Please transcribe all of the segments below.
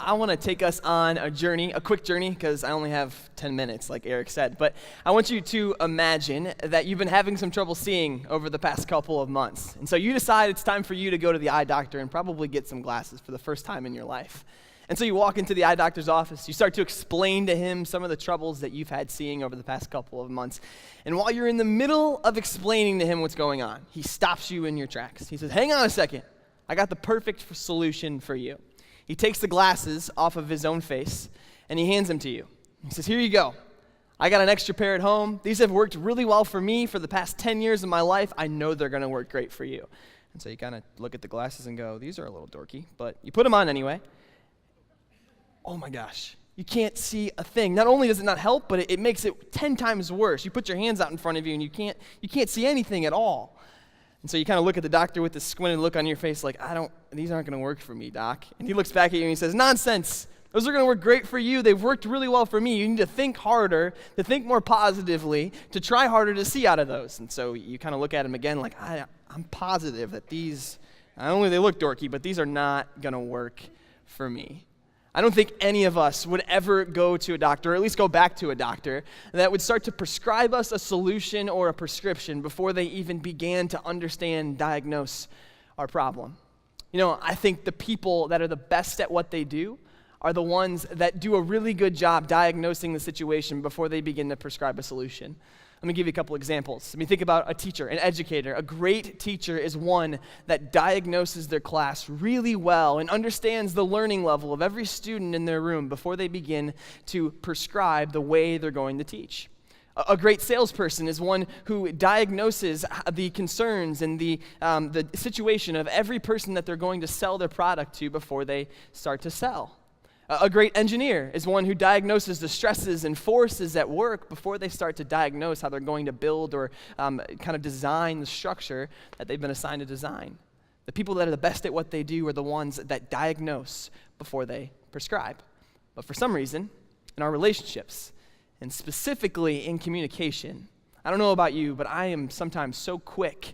I want to take us on a journey, a quick journey, because I only have 10 minutes, like Eric said. But I want you to imagine that you've been having some trouble seeing over the past couple of months. And so you decide it's time for you to go to the eye doctor and probably get some glasses for the first time in your life. And so you walk into the eye doctor's office. You start to explain to him some of the troubles that you've had seeing over the past couple of months. And while you're in the middle of explaining to him what's going on, he stops you in your tracks. He says, "Hang on a second. I got the perfect solution for you." He takes the glasses off of his own face, and he hands them to you. He says, "Here you go. I got an extra pair at home. These have worked really well for me for the past 10 years of my life. I know they're going to work great for you." And so you kind of look at the glasses and go, "These are a little dorky," but you put them on anyway. Oh my gosh, you can't see a thing. Not only does it not help, but it makes it 10 times worse. You put your hands out in front of you, and you can't see anything at all. And so you kind of look at the doctor with this squinted look on your face like, these aren't going to work for me, doc. And he looks back at you and he says, "Nonsense. Those are going to work great for you. They've worked really well for me. You need to think harder, to think more positively, to try harder to see out of those." And so you kind of look at him again like, I'm positive that these, not only they look dorky, but these are not going to work for me. I don't think any of us would ever go to a doctor, or at least go back to a doctor, that would start to prescribe us a solution or a prescription before they even began to understand and diagnose our problem. You know, I think the people that are the best at what they do are the ones that do a really good job diagnosing the situation before they begin to prescribe a solution. Let me give you a couple examples. Think about a teacher, an educator. A great teacher is one that diagnoses their class really well and understands the learning level of every student in their room before they begin to prescribe the way they're going to teach. A great salesperson is one who diagnoses the concerns and the situation of every person that they're going to sell their product to before they start to sell. A great engineer is one who diagnoses the stresses and forces at work before they start to diagnose how they're going to build or kind of design the structure that they've been assigned to design. The people that are the best at what they do are the ones that diagnose before they prescribe. But for some reason, in our relationships, and specifically in communication, I don't know about you, but I am sometimes so quick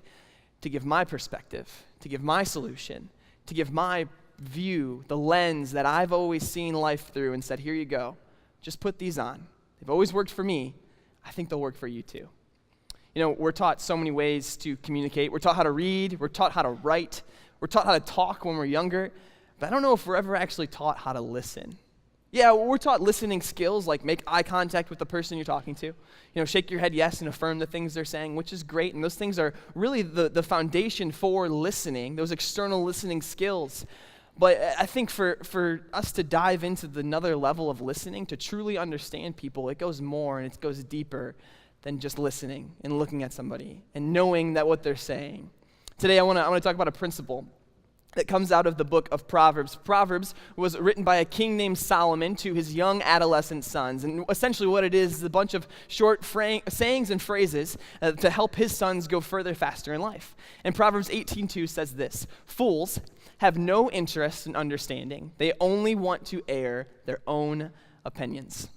to give my perspective, to give my solution, to give my view, the lens that I've always seen life through, and said, "Here you go. Just put these on. They've always worked for me. I think they'll work for you too." You know, we're taught so many ways to communicate. We're taught how to read. We're taught how to write. We're taught how to talk when we're younger. But I don't know if we're ever actually taught how to listen. Yeah, we're taught listening skills like make eye contact with the person you're talking to. You know, shake your head yes and affirm the things they're saying, which is great. And those things are really the foundation for listening, those external listening skills. But I think for us to dive into another level of listening, to truly understand people, it goes more and it goes deeper than just listening and looking at somebody and knowing that what they're saying. Today I want to talk about a principle that comes out of the book of Proverbs. Proverbs was written by a king named Solomon to his young adolescent sons. And essentially what it is a bunch of short sayings and phrases to help his sons go further faster in life. And Proverbs 18:2 says this: "Fools have no interest in understanding. They only want to air their own opinions."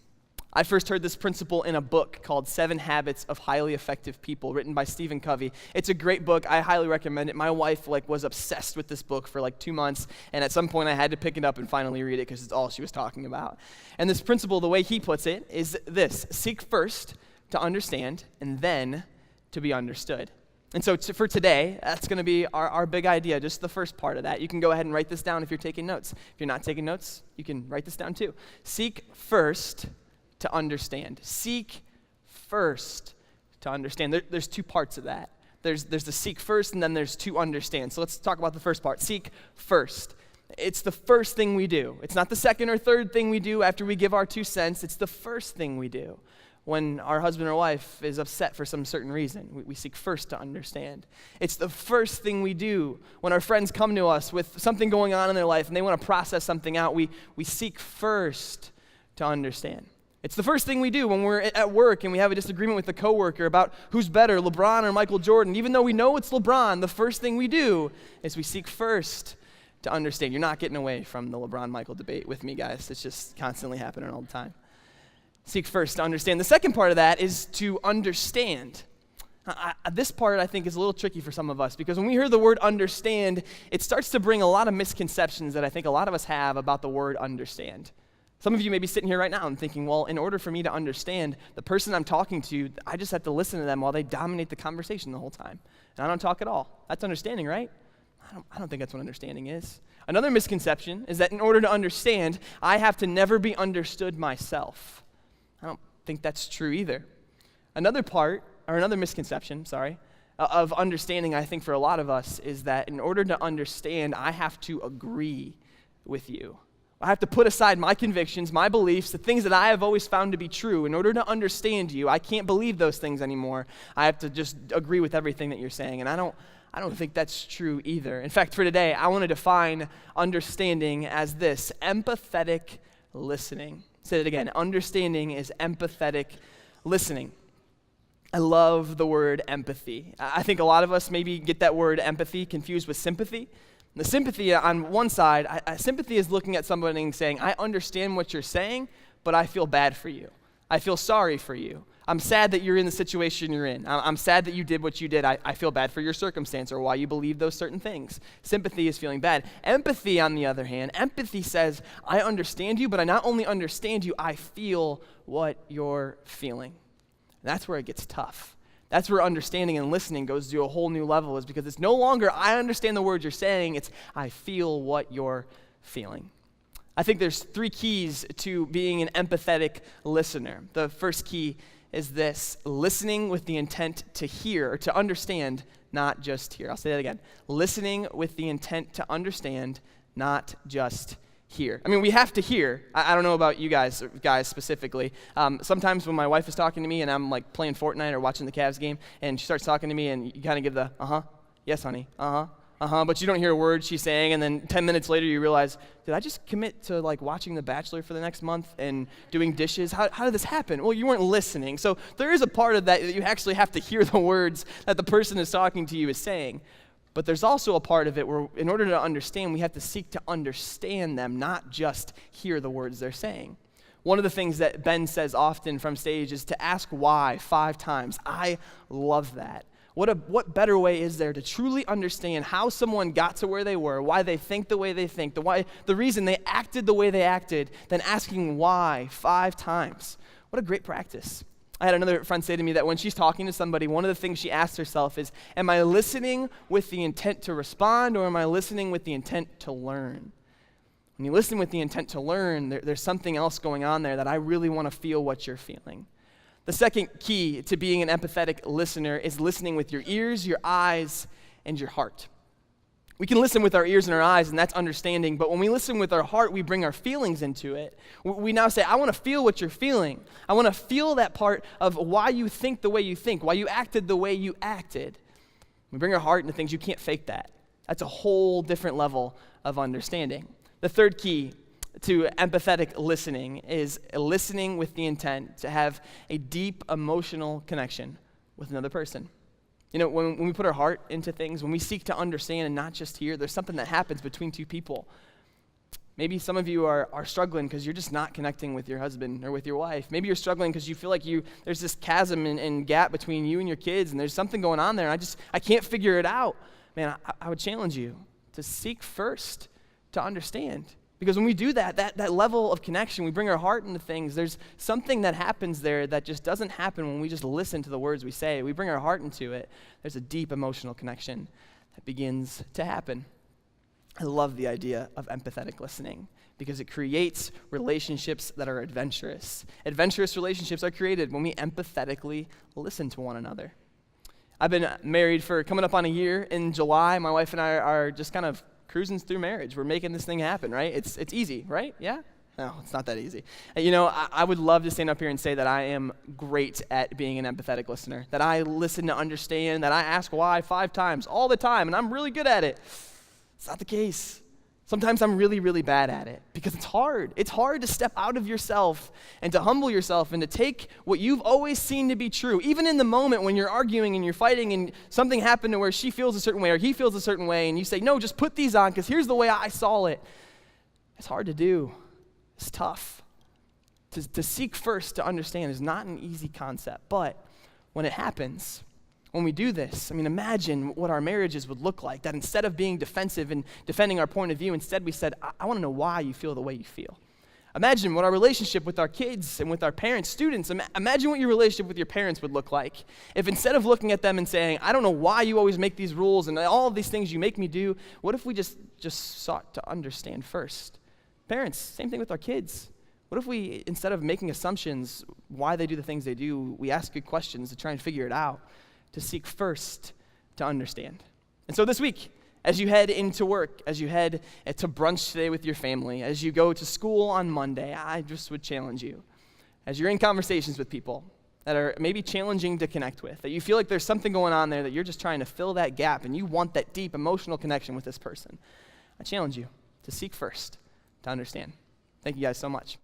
I first heard this principle in a book called 7 Habits of Highly Effective People, written by Stephen Covey. It's a great book. I highly recommend it. My wife was obsessed with this book for 2 months, and at some point I had to pick it up and finally read it because it's all she was talking about. And this principle, the way he puts it, is this: seek first to understand and then to be understood. And so for today, that's going to be our big idea, just the first part of that. You can go ahead and write this down if you're taking notes. If you're not taking notes, you can write this down too. Seek first to understand. Seek first to understand. There's 2 parts of that. There's the seek first, and then there's to understand. So let's talk about the first part. Seek first. It's the first thing we do. It's not the second or third thing we do after we give our 2 cents. It's the first thing we do. When our husband or wife is upset for some certain reason, we seek first to understand. It's the first thing we do when our friends come to us with something going on in their life and they want to process something out. We seek first to understand. It's the first thing we do when we're at work and we have a disagreement with a coworker about who's better, LeBron or Michael Jordan. Even though we know it's LeBron, the first thing we do is we seek first to understand. You're not getting away from the LeBron-Michael debate with me, guys. It's just constantly happening all the time. Seek first to understand. The second part of that is to understand. This part, I think, is a little tricky for some of us because when we hear the word understand, it starts to bring a lot of misconceptions that I think a lot of us have about the word understand. Some of you may be sitting here right now and thinking, well, in order for me to understand the person I'm talking to, I just have to listen to them while they dominate the conversation the whole time. And I don't talk at all. That's understanding, right? I don't think that's what understanding is. Another misconception is that in order to understand, I have to never be understood myself. I don't think that's true either. Another misconception, of understanding, I think for a lot of us, is that in order to understand, I have to agree with you. I have to put aside my convictions, my beliefs, the things that I have always found to be true. In order to understand you, I can't believe those things anymore. I have to just agree with everything that you're saying. And I don't think that's true either. In fact, for today, I want to define understanding as this: empathetic listening. Say it again. Understanding is empathetic listening. I love the word empathy. I think a lot of us maybe get that word empathy confused with sympathy. The sympathy on one side, sympathy is looking at somebody and saying, I understand what you're saying, but I feel bad for you. I feel sorry for you. I'm sad that you're in the situation you're in. I'm sad that you did what you did. I feel bad for your circumstance or why you believe those certain things. Sympathy is feeling bad. Empathy, on the other hand, empathy says, I understand you, but I not only understand you, I feel what you're feeling. And that's where it gets tough. That's where understanding and listening goes to a whole new level, is because it's no longer, I understand the words you're saying, it's, I feel what you're feeling. I think there's 3 keys to being an empathetic listener. The first key is this: listening with the intent to hear, or to understand, not just hear. I'll say that again. Listening with the intent to understand, not just hear. I mean, we have to hear. I don't know about you guys specifically. Sometimes when my wife is talking to me and I'm like playing Fortnite or watching the Cavs game, and she starts talking to me and you kind of give the, yes, honey, but you don't hear a word she's saying, and then 10 minutes later you realize, did I just commit to like watching The Bachelor for the next month and doing dishes? How did this happen? Well, you weren't listening. So there is a part of that you actually have to hear the words that the person is talking to you is saying. But there's also a part of it where in order to understand, we have to seek to understand them, not just hear the words they're saying. One of the things that Ben says often from stage is to ask why 5 times. I love that. What better way is there to truly understand how someone got to where they were, why they think the way they think, the reason they acted the way they acted, than asking why 5 times. What a great practice. I had another friend say to me that when she's talking to somebody, one of the things she asks herself is, am I listening with the intent to respond, or am I listening with the intent to learn? When you listen with the intent to learn, there's something else going on there that I really want to feel what you're feeling. The second key to being an empathetic listener is listening with your ears, your eyes, and your heart. We can listen with our ears and our eyes, and that's understanding, but when we listen with our heart, we bring our feelings into it. We now say, I want to feel what you're feeling. I want to feel that part of why you think the way you think, why you acted the way you acted. We bring our heart into things. You can't fake that. That's a whole different level of understanding. The third key to empathetic listening is listening with the intent to have a deep emotional connection with another person. You know, when we put our heart into things, when we seek to understand and not just hear, there's something that happens between 2 people. Maybe some of you are struggling because you're just not connecting with your husband or with your wife. Maybe you're struggling because you feel like there's this chasm and gap between you and your kids, and there's something going on there, and I can't figure it out. Man, I would challenge you to seek first to understand. Because when we do that level of connection, we bring our heart into things, there's something that happens there that just doesn't happen when we just listen to the words we say. We bring our heart into it. There's a deep emotional connection that begins to happen. I love the idea of empathetic listening because it creates relationships that are adventurous. Adventurous relationships are created when we empathetically listen to one another. I've been married for coming up on a year in July. My wife and I are just kind of cruising through marriage. We're making this thing happen, right? It's easy, right? Yeah? No, it's not that easy. You know, I would love to stand up here and say that I am great at being an empathetic listener, that I listen to understand, that I ask why 5 times all the time, and I'm really good at it. It's not the case. Sometimes I'm really, really bad at it because it's hard. It's hard to step out of yourself and to humble yourself and to take what you've always seen to be true, even in the moment when you're arguing and you're fighting and something happened to where she feels a certain way or he feels a certain way, and you say, no, just put these on because here's the way I saw it. It's hard to do. It's tough. To seek first to understand is not an easy concept, but when it happens, when we do this. I mean, imagine what our marriages would look like, that instead of being defensive and defending our point of view, instead we said, I want to know why you feel the way you feel. Imagine what our relationship with our kids and with our parents, students, imagine what your relationship with your parents would look like if instead of looking at them and saying, I don't know why you always make these rules and all of these things you make me do, what if we just sought to understand first? Parents, same thing with our kids. What if we, instead of making assumptions why they do the things they do, we ask good questions to try and figure it out, to seek first to understand? And so this week, as you head into work, as you head to brunch today with your family, as you go to school on Monday, I just would challenge you. As you're in conversations with people that are maybe challenging to connect with, that you feel like there's something going on there that you're just trying to fill that gap and you want that deep emotional connection with this person, I challenge you to seek first to understand. Thank you guys so much.